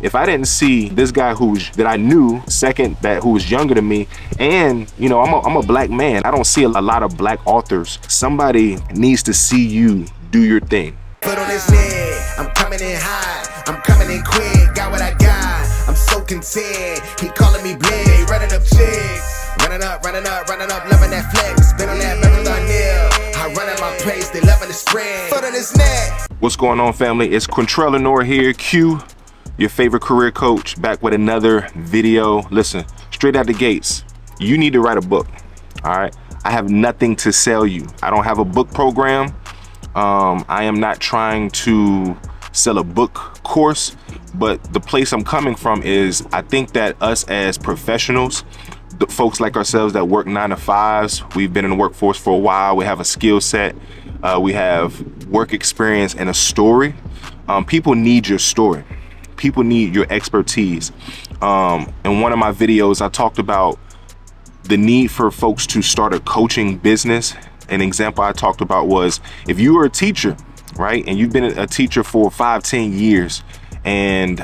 if I didn't see this guy that I knew, second, who was younger than me, and you know, I'm a black man. I don't see a lot of black authors. Somebody needs to see you do your thing. Put on his neck, I'm coming in high, I'm coming in quick, got what I got, I'm so content, he calling me big, running up chicks, running up, loving that flex, been on that marathon nail, I run at my place, they loving the spread, foot on his neck. What's going on, family? It's Quintrell Lenore here, Q, your favorite career coach, back with another video. Listen, straight out the gates, you need to write a book, all right? I have nothing to sell you. I don't have a book program. I am not trying to sell a book course, but the place I'm coming from is I think that us as professionals, the folks like ourselves that work 9 to 5s, we've been in the workforce for a while, we have a skill set, we have work experience and a story. People need your story. People need your expertise. In one of my videos, I talked about the need for folks to start a coaching business. An example I talked about was if you were a teacher, right, and you've been a teacher for 5-10 years, and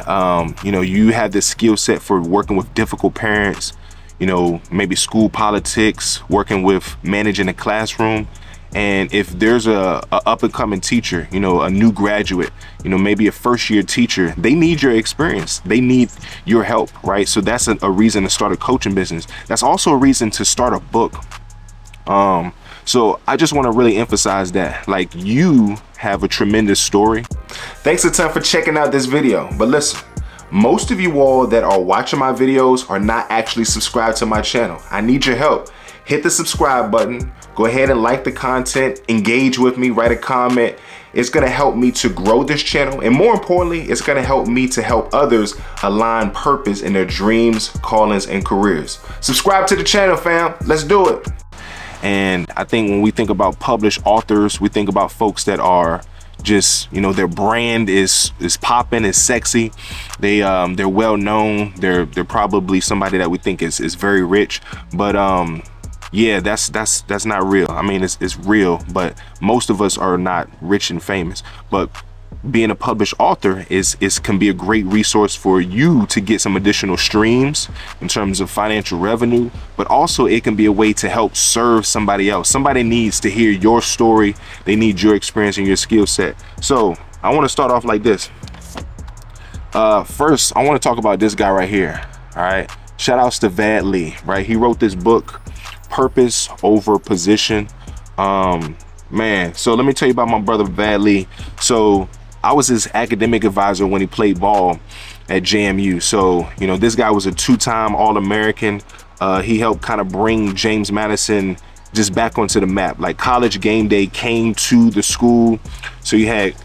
you know, you have this skill set for working with difficult parents, you know, maybe school politics, working with managing a classroom. And if there's a up-and-coming teacher, you know, a new graduate, you know, maybe a first-year teacher, they need your experience. They need your help, right? So that's a reason to start a coaching business. That's also a reason to start a book. So I just want to really emphasize that, like, you have a tremendous story. Thanks a ton for checking out this video. But listen, most of you all that are watching my videos are not actually subscribed to my channel. I need your help. Hit the subscribe button. Go ahead and like the content, engage with me, write a comment. It's gonna help me to grow this channel. And more importantly, it's gonna help me to help others align purpose in their dreams, callings, and careers. Subscribe to the channel, fam. Let's do it. And I think when we think about published authors, we think about folks that are just, you know, their brand is popping, is sexy. They're well known. They're probably somebody that we think is very rich. But yeah, that's not real. I mean, it's real, but most of us are not rich and famous. But being a published author can be a great resource for you to get some additional streams in terms of financial revenue, but also it can be a way to help serve somebody else. Somebody needs to hear your story. They need your experience and your skill set. So I want to start off like this. First, I want to talk about this guy right here. All right. Shout outs to Vad Lee, right? He wrote this book, Purpose Over Position. Man, so let me tell you about my brother Vad Lee. So I was his academic advisor when he played ball at JMU. So, you know, this guy was a 2-time All-American. He helped kind of bring James Madison just back onto the map. Like, College Game Day came to the school. So you had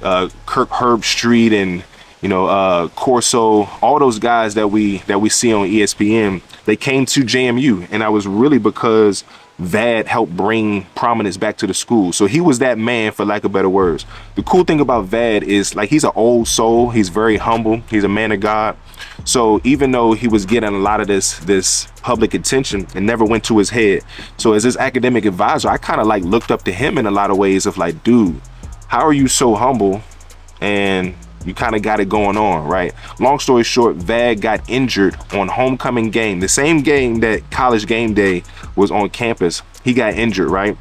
Kirk Herbstreit and, you know, Corso, all those guys that we see on ESPN, they came to JMU. And that was really because Vad helped bring prominence back to the school. So he was that man, for lack of better words. The cool thing about Vad is, like, he's an old soul. He's very humble. He's a man of God. So even though he was getting a lot of this public attention, it never went to his head. So as his academic advisor, I kind of like looked up to him in a lot of ways of like, dude, how are you so humble and you kind of got it going on, right? Long story short, Vad got injured on homecoming game, the same game that College Game Day was on campus. He got injured, right?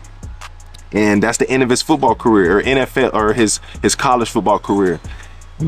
And that's the end of his football career, or NFL, or his college football career.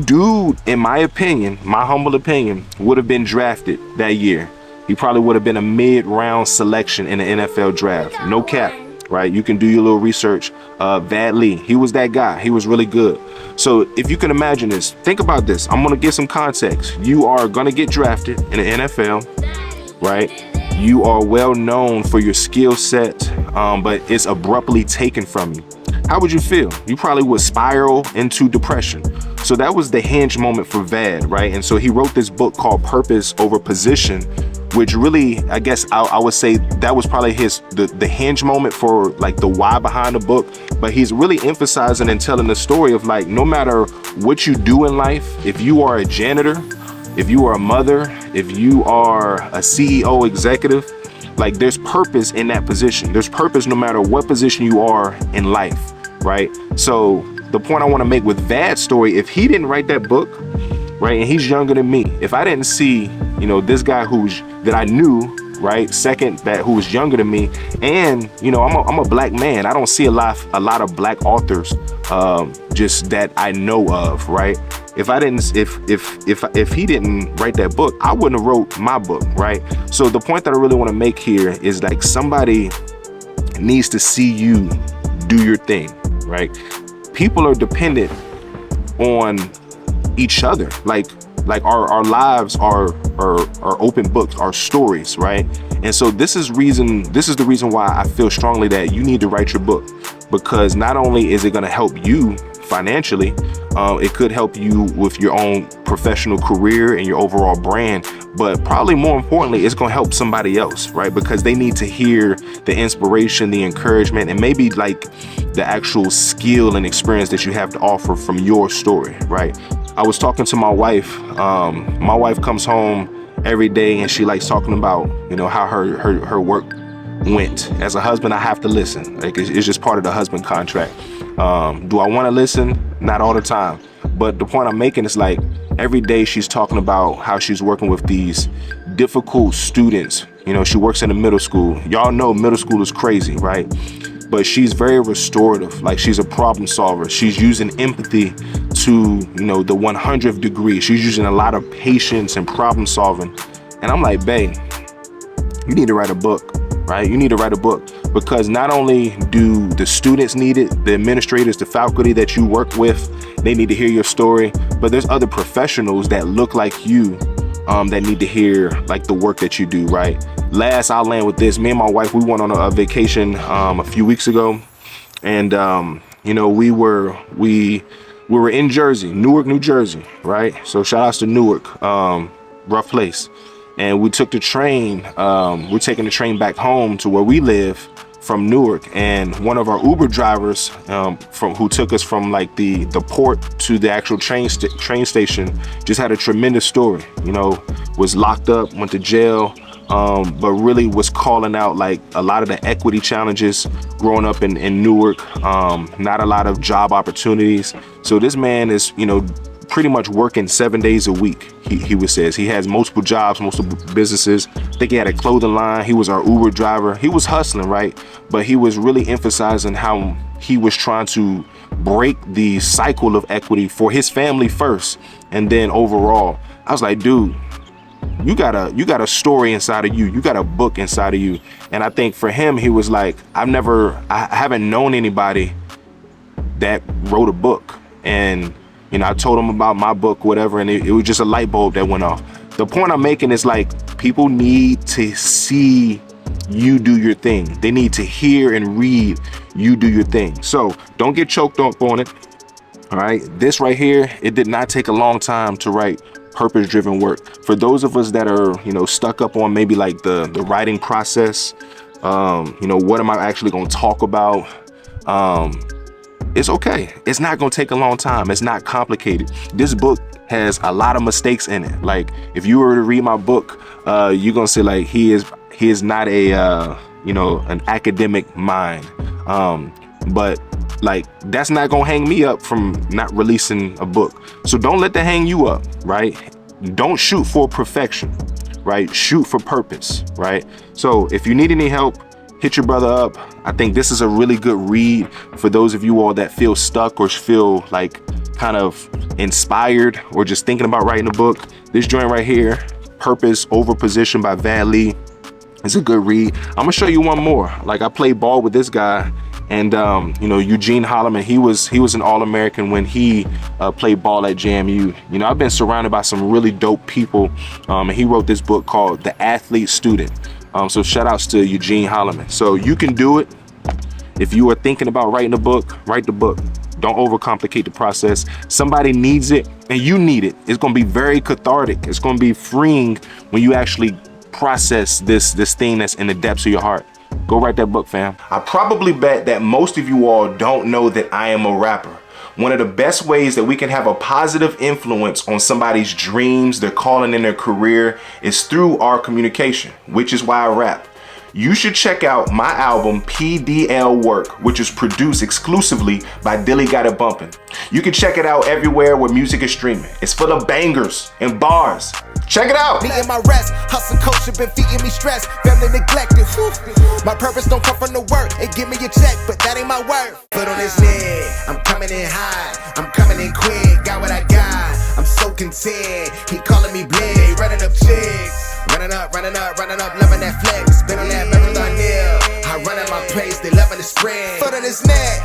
Dude, in my opinion, my humble opinion, would have been drafted that year. He probably would have been a mid-round selection in the NFL draft. No cap, right? You can do your little research. Vad Lee, he was that guy. He was really good. So if you can imagine this, think about this. I'm gonna get some context. You are gonna get drafted in the NFL, right? You are well known for your skill set, but it's abruptly taken from you. How would you feel? You probably would spiral into depression. So that was the hinge moment for Vad, right? And so he wrote this book called Purpose Over Position, which really, I guess I would say that was probably the hinge moment for like the why behind the book. But he's really emphasizing and telling the story of like, no matter what you do in life, if you are a janitor, if you are a mother, if you are a CEO executive, like there's purpose in that position. There's purpose no matter what position you are in life, right? So the point I want to make with Vad's story, if he didn't write that book, right? And he's younger than me. If I didn't see, you know, this guy that I knew, right, second, who was younger than me, and you know, I'm a black man. I don't see a lot of black authors just that I know of, right? If he didn't write that book, I wouldn't have wrote my book, right? So the point that I really want to make here is like somebody needs to see you do your thing, right? People are dependent on each other. Like our lives are open books, our stories, right? And so this is the reason why I feel strongly that you need to write your book, because not only is it going to help you financially, it could help you with your own professional career and your overall brand, but probably more importantly, it's going to help somebody else, right? Because they need to hear the inspiration, the encouragement, and maybe like the actual skill and experience that you have to offer from your story, right? I was talking to my wife. My wife comes home every day and she likes talking about, you know, how her work went. As a husband, I have to listen. Like it's just part of the husband contract. Do I want to listen? Not all the time. But the point I'm making is like every day she's talking about how she's working with these difficult students. You know, she works in a middle school. Y'all know middle school is crazy, right? But she's very restorative. Like she's a problem solver. She's using empathy to, you know, the 100th degree. She's using a lot of patience and problem solving. And I'm like, babe, you need to write a book, right? You need to write a book, because not only do the students need it, the administrators, the faculty that you work with, they need to hear your story, but there's other professionals that look like you that need to hear like the work that you do, right? Last, I'll land with this. Me and my wife, we went on a vacation a few weeks ago, and you know, we were in Jersey, Newark, New Jersey, right? So shout outs to Newark, rough place. And we took the train. We're taking the train back home to where we live from Newark, and one of our Uber drivers who took us from like the port to the actual train station just had a tremendous story. You know, was locked up, went to jail, but really was calling out like a lot of the equity challenges growing up in Newark. Not a lot of job opportunities. So this man is, you know, pretty much working 7 days a week. He says he has multiple jobs, multiple businesses. I think he had a clothing line. He was our Uber driver. He was hustling, right? But he was really emphasizing how he was trying to break the cycle of equity for his family first, and then overall. I was like, dude, you got a story inside of you. You got a book inside of you. And I think for him, he was like, I haven't known anybody that wrote a book. And you know, I told him about my book, whatever, and it was just a light bulb that went off. The point I'm making is like, people need to see you do your thing. They need to hear and read you do your thing. So don't get choked up on it. All right. This right here, it did not take a long time to write purpose-driven work. For those of us that are, you know, stuck up on maybe like the writing process, you know, what am I actually going to talk about? It's okay. It's not gonna take a long time. It's not complicated. This book has a lot of mistakes in it. Like if you were to read my book, you're gonna say like he is not a you know, an academic mind. But like that's not gonna hang me up from not releasing a book. So don't let that hang you up, right? Don't shoot for perfection, right? Shoot for purpose, right? So if you need any help, hit your brother up. I think this is a really good read for those of you all that feel stuck or feel like kind of inspired or just thinking about writing a book. This joint right here, Purpose Over Position by Van Lee, is a good read. I'm gonna show you one more. Like I played ball with this guy, and you know, Eugene Holloman, he was an All-American when he played ball at JMU. You know, I've been surrounded by some really dope people, and he wrote this book called The Athlete Student. So shout outs to Eugene Holloman. So you can do it. If you are thinking about writing a book, write the book. Don't overcomplicate the process. Somebody needs it and you need it. It's gonna be very cathartic. It's gonna be freeing when you actually process this thing that's in the depths of your heart. Go write that book, fam. I probably bet that most of you all don't know that I am a rapper. One of the best ways that we can have a positive influence on somebody's dreams, their calling in their career, is through our communication, which is why I rap. you should check out my album PDL Work, which is produced exclusively by Dilly Got It Bumpin'. You can check it out everywhere where music is streaming. It's full of bangers and bars. Check it out. Me and my rest, hustle culture been feeding me stress, family neglected. My purpose don't come from the work, it give me a check, but that ain't my worth. Foot on his neck, I'm coming in high, I'm coming in quick, got what I got, I'm so content. He calling me big, running up chicks. Running up, loving that flex. Been on that marathon nail. I run at my pace, they loving the spread. Foot on his neck.